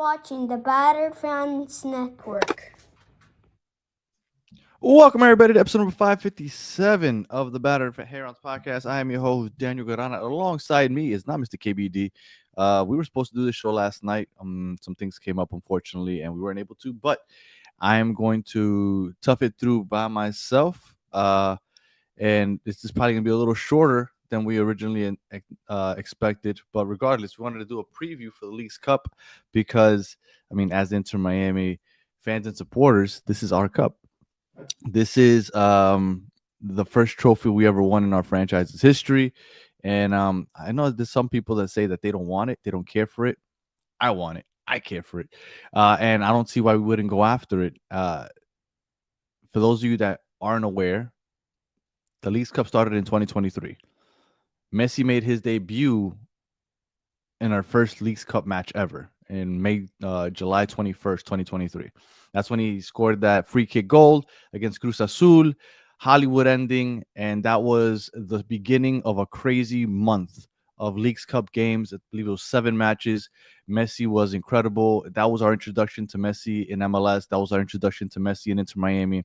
watching the Battered Fans Network. Welcome, everybody, to episode number 557 of the Battered Herons podcast. I am your host, Daniel Garana. Alongside me is not Mr. KBD. We were supposed to do this show last night. Some things came up, unfortunately, and we weren't able to, but I am going to tough it through by myself. And this is probably going to be a little shorter than we originally expected. But regardless, we wanted to do a preview for the League's Cup because, as Inter Miami fans and supporters, this is our cup. This is the first trophy we ever won in our franchise's history. And I know there's some people that say that they don't want it. They don't care for it. I want it. I care for it. And I don't see why we wouldn't go after it. For those of you that aren't aware, the League's Cup started in 2023. Messi made his debut in our first League's Cup match ever in July 21st, 2023. That's when he scored that free kick goal against Cruz Azul, Hollywood ending, and that was the beginning of a crazy month of League's Cup games. I believe it was 7 matches. Messi was incredible. That was our introduction to Messi in MLS. That was our introduction to Messi in Inter Miami.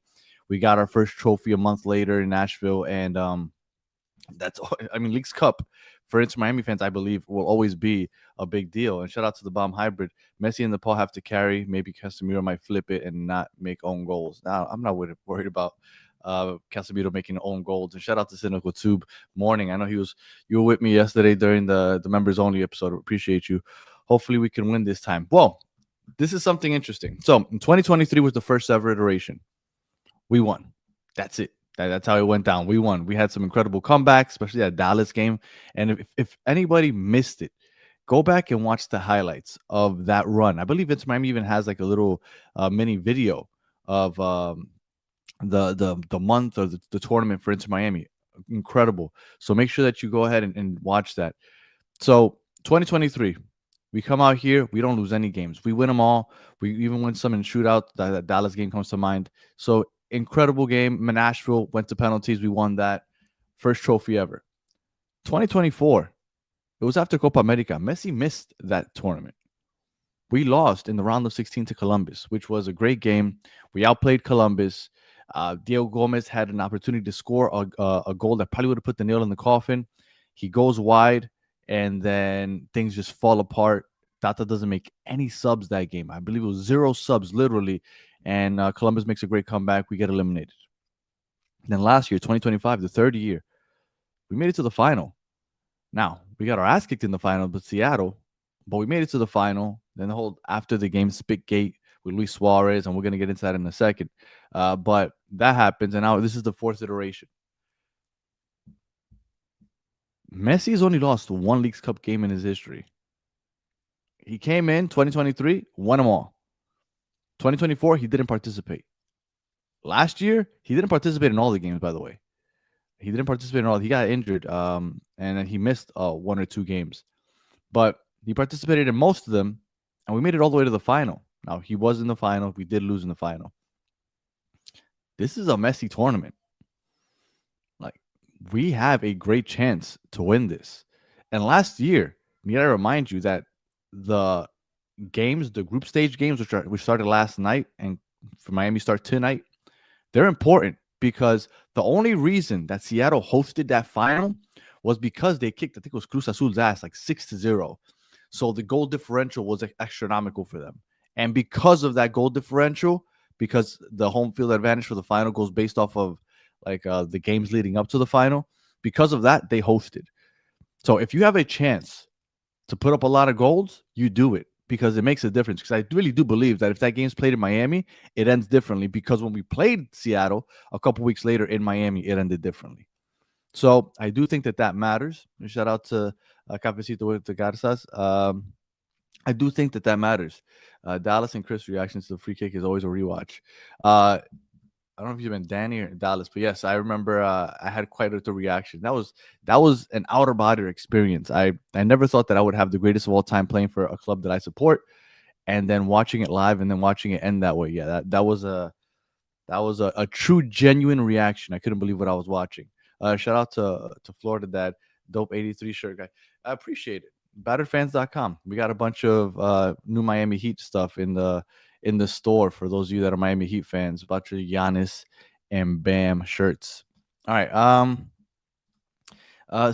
We got our first trophy a month later in Nashville, and League's Cup for Inter Miami fans, I believe, will always be a big deal. And shout out to the bomb hybrid. Messi and the Paul have to carry. Maybe Casemiro might flip it and not make own goals. Now, I'm not worried about Casemiro making own goals. And shout out to Cynical Tube Morning. I know you were with me yesterday during the members only episode. Appreciate you. Hopefully we can win this time. Well, this is something interesting. So in 2023 was the first ever iteration. We won. That's it. That's how it went down. We won. We had some incredible comebacks, especially that Dallas game. And if anybody missed it, go back and watch the highlights of that run. I believe Inter Miami even has like a little mini video of the month or the tournament for Inter Miami. Incredible. So make sure that you go ahead and watch that. So 2023, we come out here. We don't lose any games. We win them all. We even win some in shootout. That Dallas game comes to mind. So incredible game. Nashville went to penalties. We won that. First trophy ever. 2024. It was after Copa America. Messi missed that tournament. We lost in the round of 16 to Columbus, which was a great game. We outplayed Columbus. Diego Gomez had an opportunity to score a goal that probably would have put the nail in the coffin. He goes wide, and then things just fall apart. Tata doesn't make any subs that game. I believe it was 0 subs, literally. And Columbus makes a great comeback. We get eliminated. Then last year, 2025, the third year, we made it to the final. Now, we got our ass kicked in the final, but Seattle, but we made it to the final. Then the whole after the game spit gate with Luis Suárez, and we're going to get into that in a second. But that happens, and now this is the 4th iteration. Messi's only lost 1 League's Cup game in his history. He came in 2023, won them all. 2024, he didn't participate. Last year, he didn't participate in all the games, by the way. He didn't participate in all. He got injured, and then he missed 1 or 2 games. But he participated in most of them, and we made it all the way to the final. Now, he was in the final. We did lose in the final. This is a Messi tournament. Like, we have a great chance to win this. And last year, I gotta remind you that the games, the group stage games, which started last night and for Miami start tonight, they're important because the only reason that Seattle hosted that final was because they kicked, I think it was Cruz Azul's ass, like 6-0. So the goal differential was astronomical for them. And because of that goal differential, because the home field advantage for the final goes based off of like the games leading up to the final, because of that, they hosted. So if you have a chance to put up a lot of goals, you do it because it makes a difference. Because I really do believe that if that game's played in Miami, it ends differently. Because when we played Seattle a couple weeks later in Miami, it ended differently. So I do think that matters. Shout out to Cafecito with the Garzas. I do think that matters. Dallas and Chris' reactions to the free kick is always a rewatch. I don't know if you've been Danny or Dallas, but yes, I remember I had quite a reaction. That was an outer body experience. I never thought that I would have the greatest of all time playing for a club that I support, and then watching it live and then watching it end that way. Yeah, that was a true, genuine reaction. I couldn't believe what I was watching. Shout out to Florida Dad, dope 83 shirt guy. I appreciate it. batteredfans.com. We got a bunch of new Miami Heat stuff in the store for those of you that are Miami Heat fans. A bunch of Giannis and Bam shirts. All right.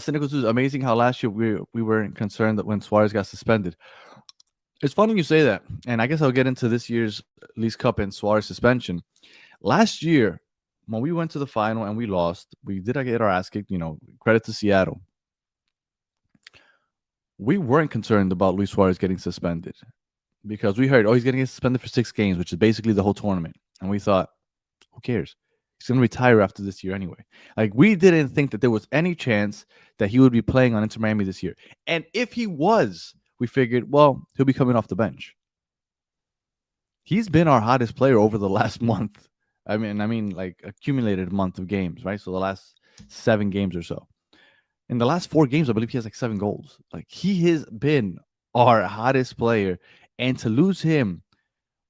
Cynical Suits, amazing how last year we weren't concerned that when Suarez got suspended. It's funny you say that, and I guess I'll get into this year's Leagues Cup and Suarez suspension. Last year, when we went to the final and we lost, we did get our ass kicked. Credit to Seattle. We weren't concerned about Luis Suarez getting suspended because we heard, oh, he's going to get suspended for 6 games, which is basically the whole tournament, and we thought, who cares? He's going to retire after this year anyway. Like, we didn't think that there was any chance that he would be playing on Inter Miami this year. And if he was, we figured, well, he'll be coming off the bench. He's been our hottest player over the last month. I mean, like accumulated month of games, right? So the last 7 games or so. In the last 4 games, I believe he has like 7 goals. Like, he has been our hottest player. And to lose him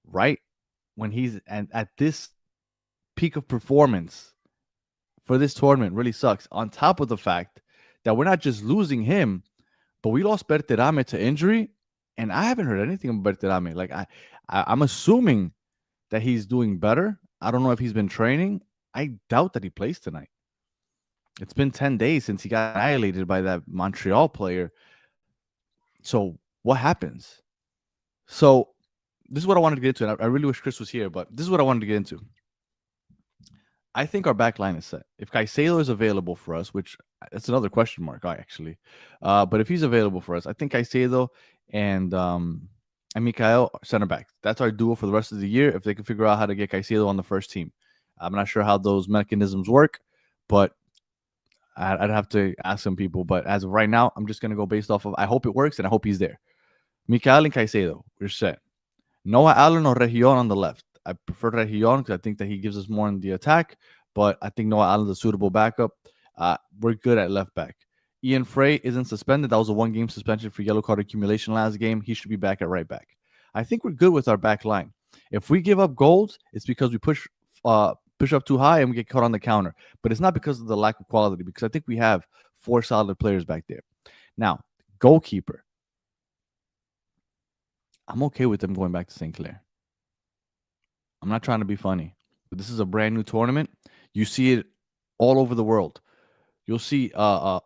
right when he's at this peak of performance for this tournament really sucks. On top of the fact that we're not just losing him, but we lost Berterame to injury, and I haven't heard anything about Berterame. Like, I'm assuming that he's doing better. I don't know if he's been training. I doubt that he plays tonight. It's been 10 days since he got annihilated by that Montreal player. So what happens? So this is what I wanted to get into. And I really wish Chris was here, but this is what I wanted to get into. I think our back line is set. If Caicedo is available for us, which that's another question mark, actually. But if he's available for us, I think Caicedo and Mikael center back. That's our duo for the rest of the year. If they can figure out how to get Caicedo on the first team, I'm not sure how those mechanisms work, but I'd have to ask some people. But as of right now, I'm just gonna go based off of. I hope it works and I hope he's there. Mikael and Caicedo, we're set. Noah Allen or Region on the left. I prefer Region because I think that he gives us more in the attack, but I think Noah Allen's a suitable backup. We're good at left back. Ian Frey isn't suspended. That was a 1-game suspension for yellow card accumulation last game. He should be back at right back. I think we're good with our back line. If we give up goals, it's because we push up too high and we get caught on the counter. But it's not because of the lack of quality, because I think we have 4 solid players back there. Now, goalkeeper. I'm okay with them going back to St. Clair. I'm not trying to be funny, but this is a brand new tournament. You see it all over the world. You'll see a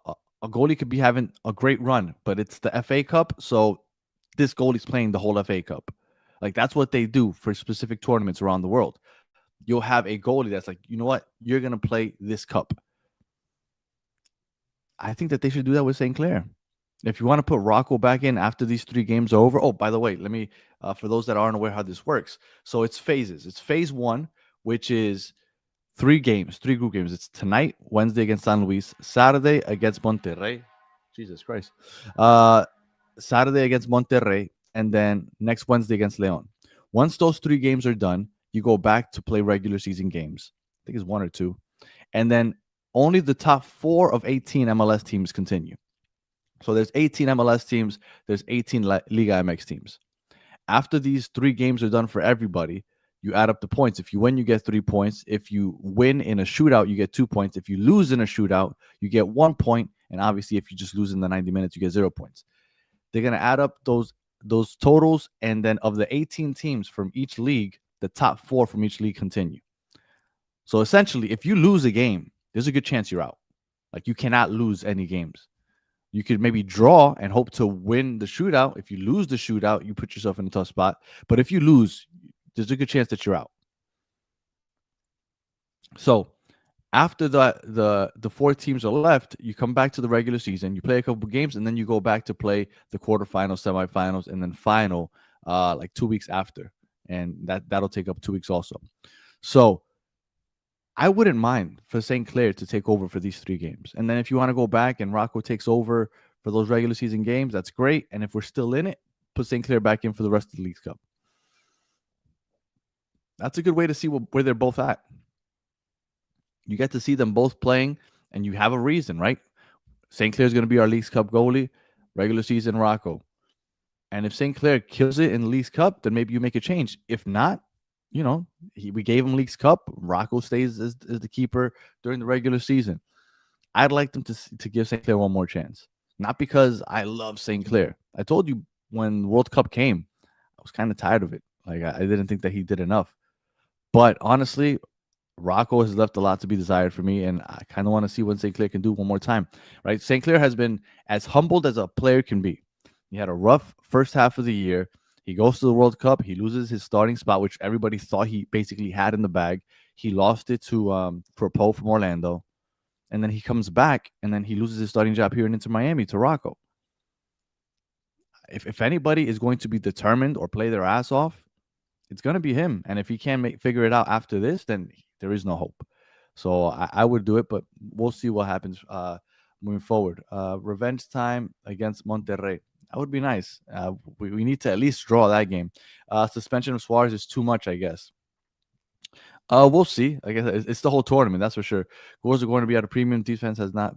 goalie could be having a great run, but it's the FA Cup, so this goalie's playing the whole FA Cup. Like, that's what they do for specific tournaments around the world. You'll have a goalie that's like, you know what? You're going to play this cup. I think that they should do that with St. Clair. If you want to put Rocco back in after these 3 games are over. Oh, by the way, let me, for those that aren't aware how this works. So it's phases. It's phase 1, which is 3 games, 3 group games. It's tonight, Wednesday against San Luis, Saturday against Monterrey. Jesus Christ. Saturday against Monterrey, and then next Wednesday against Leon. Once those 3 games are done, you go back to play regular season games. I think it's 1 or 2. And then only the top 4 of 18 MLS teams continue. So there's 18 MLS teams. There's 18 Liga MX teams. After these 3 games are done for everybody, you add up the points. If you win, you get 3 points. If you win in a shootout, you get 2 points. If you lose in a shootout, you get 1 point. And obviously, if you just lose in the 90 minutes, you get 0 points. They're going to add up those totals. And then of the 18 teams from each league, the top 4 from each league continue. So essentially, if you lose a game, there's a good chance you're out. Like, you cannot lose any games. You could maybe draw and hope to win the shootout. If you lose the shootout, you put yourself in a tough spot. But if you lose, there's a good chance that you're out. So after the 4 teams are left, you come back to the regular season. You play a couple games, and then you go back to play the quarterfinals, semifinals, and then final like 2 weeks after. And that'll take up 2 weeks also. So I wouldn't mind for St. Clair to take over for these 3 games. And then if you want to go back and Rocco takes over for those regular season games, that's great. And if we're still in it, put St. Clair back in for the rest of the Leagues Cup. That's a good way to see where they're both at. You get to see them both playing, and you have a reason, right? St. Clair is going to be our Leagues Cup goalie, regular season Rocco. And if St. Clair kills it in the Leagues Cup, then maybe you make a change. If not, we gave him Leagues Cup. Rocco stays as the keeper during the regular season. I'd like them to give St. Clair one more chance Not because I love St. Clair. I told you when World Cup came, I was kind of tired of it. Like I didn't think that he did enough. But honestly, Rocco has left a lot to be desired for me, and I kind of want to see what St. Clair can do one more time. Right? St. Clair has been as humbled as a player can be. He had a rough first half of the year. He goes to the World Cup. He loses his starting spot, which everybody thought he basically had in the bag. He lost it to Poe from Orlando, and then he comes back, and then he loses his starting job here in Inter Miami to Rocco. If anybody is going to be determined or play their ass off, it's going to be him. And if he can't figure it out after this, then there is no hope. So I would do it, but we'll see what happens moving forward. Revenge time against Monterrey. That would be nice. We need to at least draw that game. Suspension of Suarez is too much, I guess. We'll see. I guess it's the whole tournament, that's for sure. Goals are going to be at a premium. Defense has not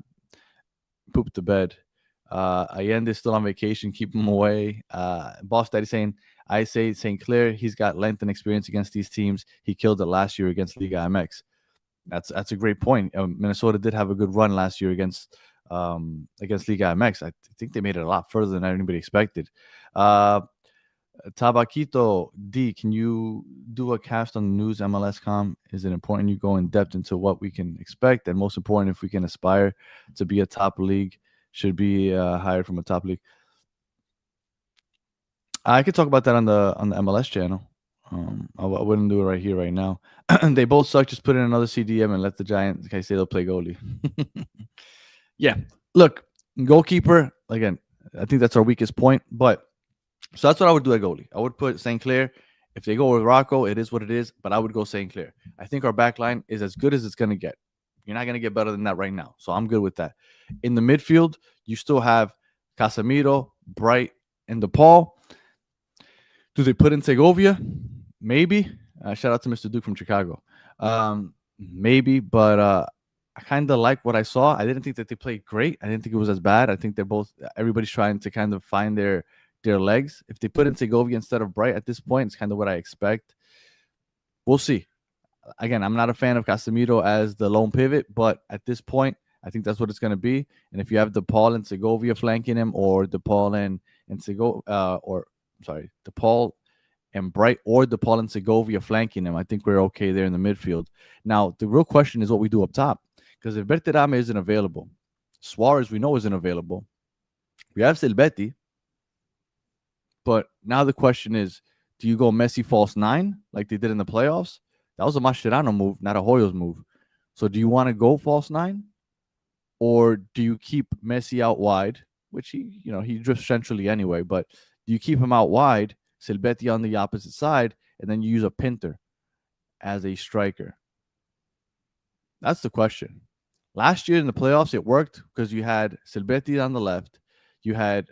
pooped the bed. Allende is still on vacation. Keep him away. Boss Daddy saying, I say St. Clair, he's got length and experience against these teams. He killed it last year against Liga MX. That's a great point. Minnesota did have a good run last year against Liga MX. I think they made it a lot further than anybody expected. Tabaquito D, can you do a cast on the news MLS.com? Is it important you go in depth into what we can expect, and most important, if we can aspire to be a top league, should be hired from a top league? I could talk about that on the MLS channel. I wouldn't do it right here, right now. They both suck. Just put in another CDM and let the Giants guys say they'll play goalie. Yeah, look, goalkeeper again. I think that's our weakest point, but so that's what I would do at goalie. I would put St. Clair. If they go with Rocco, it is what it is, but I would go St. Clair. I think our back line is as good as it's going to get. You're not going to get better than that right now, so I'm good with that. In the midfield, you still have Casemiro, Bright, and DePaul. Do they put in Segovia? Maybe. Shout out to Mr. Duke from Chicago. Maybe, but I kind of like what I saw. I didn't think that they played great. I didn't think it was as bad. I think everybody's trying to kind of find their legs. If they put in Segovia instead of Bright at this point, it's kind of what I expect. We'll see. Again, I'm not a fan of Casemiro as the lone pivot, but at this point, I think that's what it's going to be. And if you have DePaul and Segovia flanking him, or DePaul and DePaul and Bright, or DePaul and Segovia flanking him, I think we're okay there in the midfield. Now, the real question is what we do up top. Because if Berterame isn't available, Suarez we know isn't available. We have Silvetti. But now the question is, do you go Messi false 9 like they did in the playoffs? That was a Mascherano move, not a Hoyos move. So do you want to go false 9? Or do you keep Messi out wide, which he drifts centrally anyway, but do you keep him out wide, Silvetti on the opposite side, and then you use a Pinter as a striker? That's the question. Last year in the playoffs, it worked because you had Silvetti on the left, you had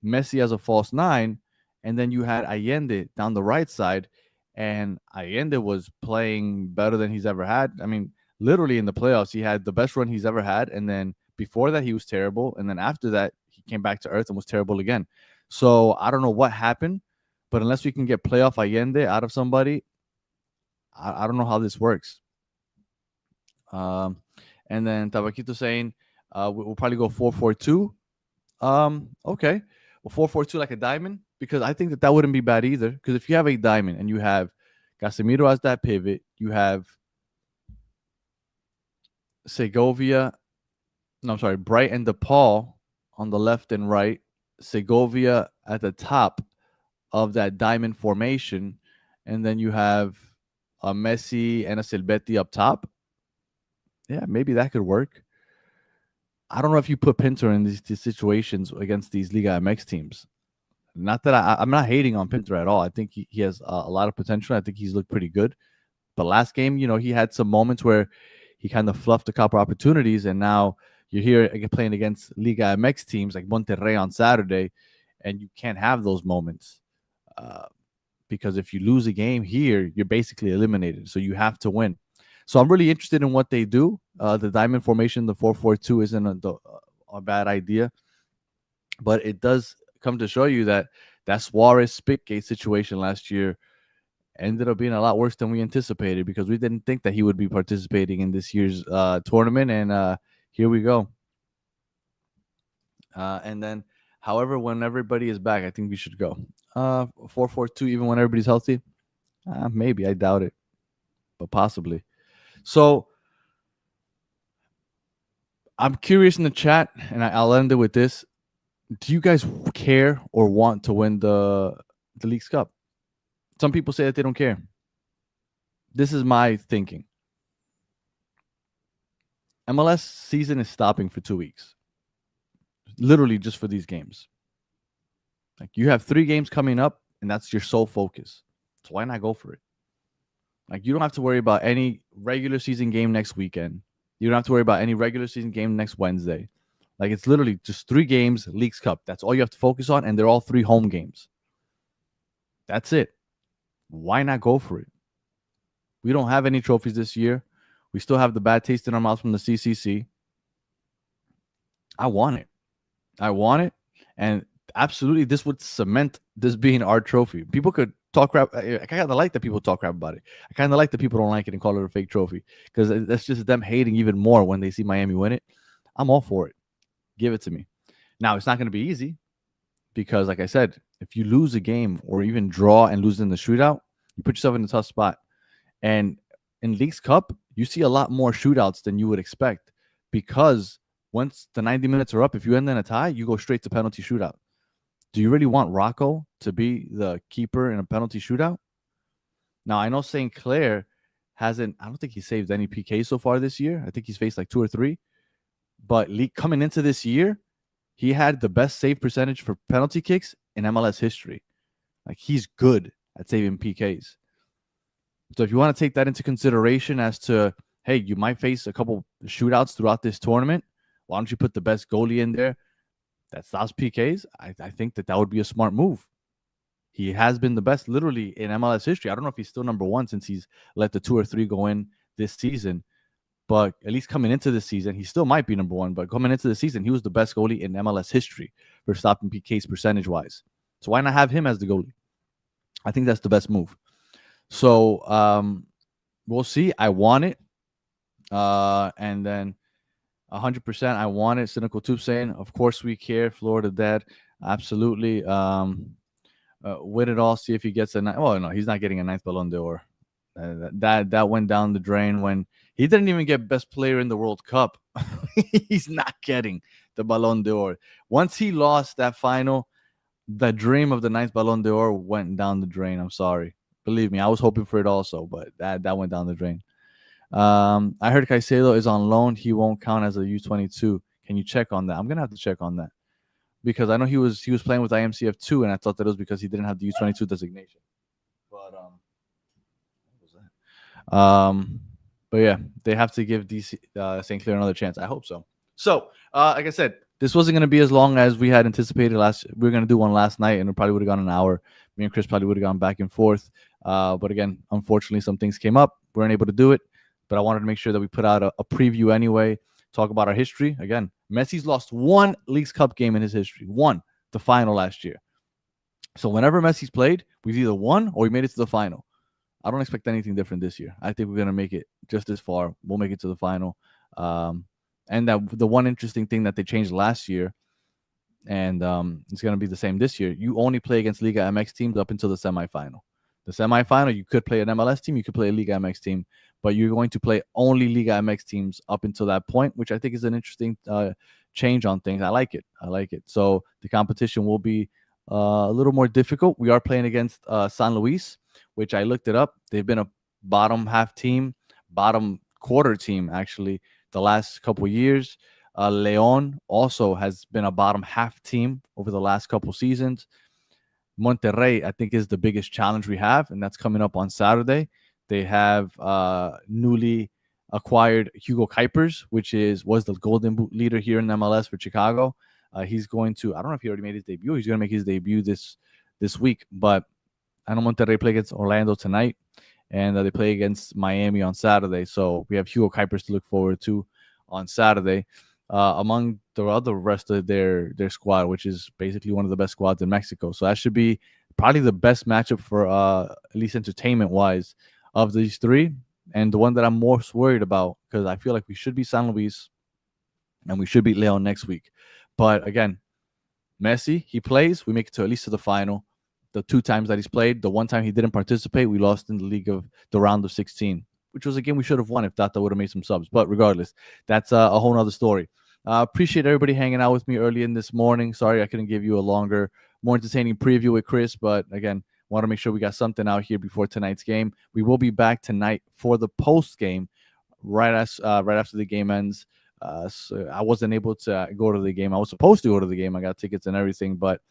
Messi as a false 9, and then you had Allende down the right side, and Allende was playing better than he's ever had. I mean, literally in the playoffs, he had the best run he's ever had, and then before that, he was terrible, and then after that, he came back to earth and was terrible again. So I don't know what happened, but unless we can get playoff Allende out of somebody, I don't know how this works. And then Tabaquito saying we'll probably go 4-4-2. Okay. Well, 4-4-2 like a diamond, because I think that wouldn't be bad either. Because if you have a diamond and you have Casemiro as that pivot, you have Segovia, Bright and DePaul on the left and right, Segovia at the top of that diamond formation, and then you have a Messi and a Silvetti up top. Yeah, maybe that could work. I don't know if you put Pinter in these situations against these Liga MX teams. Not that I'm not hating on Pinter at all. I think he has a lot of potential. I think he's looked pretty good. But last game, he had some moments where he kind of fluffed a couple opportunities, and now you're here playing against Liga MX teams like Monterrey on Saturday, and you can't have those moments because if you lose a game here, you're basically eliminated. So you have to win. So I'm really interested in what they do. The diamond formation, the 4-4-2, isn't a bad idea, but it does come to show you that Suarez Spitgate situation last year ended up being a lot worse than we anticipated, because we didn't think that he would be participating in this year's tournament, and here we go. And then, however, when everybody is back, I think we should go 4-4-2, even when everybody's healthy. Maybe, I doubt it, but possibly. So I'm curious in the chat, and I'll end it with this: do you guys care or want to win the League's Cup? Some people say that they don't care. This is my thinking. MLS season is stopping for 2 weeks, literally just for these games. Like, you have 3 games coming up, and that's your sole focus. So why not go for it? Like, you don't have to worry about any regular season game next weekend. You don't have to worry about any regular season game next Wednesday. Like, it's literally just 3 games, Leagues Cup. That's all you have to focus on, and they're all 3 home games. That's it. Why not go for it? We don't have any trophies this year. We still have the bad taste in our mouth from the CCC. I want it. And absolutely, this would cement this being our trophy. People could talk crap. I kind of like that people talk crap about it. I kind of like that people don't like it and call it a fake trophy, because that's just them hating even more when they see Miami win it. I'm all for it. Give it to me. Now, it's not going to be easy because, like I said, if you lose a game or even draw and lose in the shootout, you put yourself in a tough spot. And in Leagues Cup, you see a lot more shootouts than you would expect, because once the 90 minutes are up, if you end in a tie, you go straight to penalty shootout. Do you really want Rocco to be the keeper in a penalty shootout? Now, I know St. Clair I don't think he saved any PKs so far this year. I think he's faced like 2 or 3. But coming into this year, he had the best save percentage for penalty kicks in MLS history. Like, he's good at saving PKs. So if you want to take that into consideration as to, hey, you might face a couple shootouts throughout this tournament, why don't you put the best goalie in there that stops PKs? I think that would be a smart move. He has been the best literally in MLS history. I don't know if he's still number 1 since he's let the 2 or 3 go in this season. But at least coming into the season, he still might be number 1. But coming into the season, he was the best goalie in MLS history for stopping PKs percentage-wise. So why not have him as the goalie? I think that's the best move. So we'll see. I want it. And then 100%, I want it. Cynical Tube saying, of course we care. Florida Dad. Absolutely. Win it all. See if he gets a ninth. Oh, no, he's not getting a 9th Ballon d'Or. That went down the drain when he didn't even get best player in the World Cup. He's not getting the Ballon d'Or. Once he lost that final, the dream of the 9th Ballon d'Or went down the drain. I'm sorry. Believe me, I was hoping for it also, but that went down the drain. I heard Caicedo is on loan. He won't count as a U22. Can you check on that? I'm gonna have to check on that, because I know he was playing with IMCF2, and I thought that it was because he didn't have the U22 designation. But what was that? But yeah, they have to give DC St. Clair another chance. I hope so. So, like I said, this wasn't going to be as long as we had anticipated. We were going to do one last night, and it probably would have gone an hour. Me and Chris probably would have gone back and forth. But again, unfortunately, some things came up. We weren't able to do it. But I wanted to make sure that we put out a preview anyway, talk about our history. Again, Messi's lost 1 Leagues Cup game in his history. 1, the final last year. So whenever Messi's played, we've either won or we made it to the final. I don't expect anything different this year. I think we're going to make it just as far. We'll make it to the final. And that the one interesting thing that they changed last year, and it's going to be the same this year, you only play against Liga MX teams up until the semifinal. The semifinal, you could play an MLS team, you could play a Liga MX team, but you're going to play only Liga MX teams up until that point, which I think is an interesting change on things. I like it. So the competition will be a little more difficult. We are playing against San Luis, which I looked it up. They've been a bottom quarter team, actually, the last couple of years. León also has been a bottom half team over the last couple seasons. Monterrey, I think, is the biggest challenge we have, and that's coming up on Saturday. They have newly acquired Hugo Kuipers, which was the Golden Boot leader here in MLS for Chicago. He's going to, I don't know if he already made his debut. He's going to make his debut this week, but I know Monterrey play against Orlando tonight, and they play against Miami on Saturday. So we have Hugo Kuipers to look forward to on Saturday. Among the other rest of their squad, which is basically one of the best squads in Mexico. So that should be probably the best matchup for at least entertainment-wise of these 3. And the one that I'm most worried about, because I feel like we should beat San Luis and we should beat León next week. But again, Messi, he plays, we make it to at least to the final. The 2 times that he's played, the 1 time he didn't participate, we lost in the round of 16, which was a game we should have won if Tata would have made some subs. But regardless, that's a whole nother story. Appreciate everybody hanging out with me early in this morning. Sorry I couldn't give you a longer, more entertaining preview with Chris, but again, want to make sure we got something out here before tonight's game. We will be back tonight for the post game, right after the game ends. So I wasn't able to go to the game. I was supposed to go to the game. I got tickets and everything, but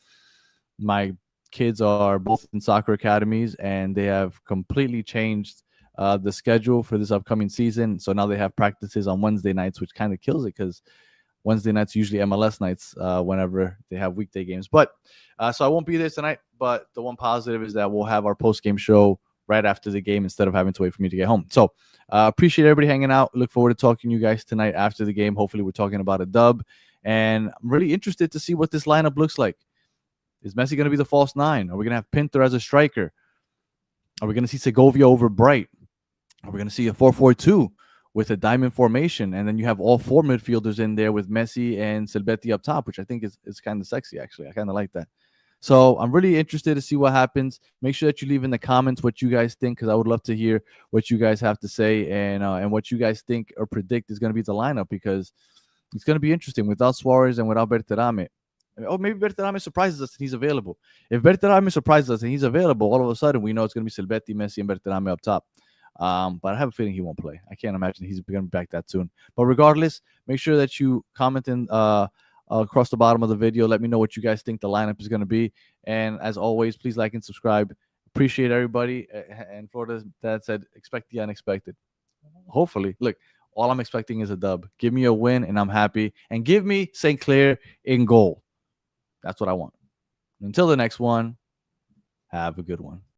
my kids are both in soccer academies, and they have completely changed the schedule for this upcoming season. So now they have practices on Wednesday nights, which kind of kills it because Wednesday nights usually MLS nights whenever they have weekday games. But so I won't be there tonight. But the one positive is that we'll have our post game show right after the game instead of having to wait for me to get home. So appreciate everybody hanging out. Look forward to talking to you guys tonight after the game. Hopefully we're talking about a dub. And I'm really interested to see what this lineup looks like. Is Messi going to be the false 9? Are we going to have Pinter as a striker? Are we going to see Segovia over Bright? Are we going to see a 4-4-2 with a diamond formation? And then you have all 4 midfielders in there with Messi and Silvetti up top, which I think is kind of sexy, actually. I kind of like that. So I'm really interested to see what happens. Make sure that you leave in the comments what you guys think, because I would love to hear what you guys have to say and what you guys think or predict is going to be the lineup, because it's going to be interesting without Suarez and without Berterame. Oh, maybe Berterame surprises us and he's available. If Berterame surprises us and he's available, all of a sudden we know it's going to be Silvetti, Messi, and Berterame up top. But I have a feeling he won't play. I can't imagine he's going to be back that soon. But regardless, make sure that you comment in across the bottom of the video. Let me know what you guys think the lineup is going to be. And as always, please like and subscribe. Appreciate everybody. And for that said, expect the unexpected. Hopefully, look, all I'm expecting is a dub. Give me a win and I'm happy. And give me St. Clair in goal. That's what I want. Until the next one, have a good one.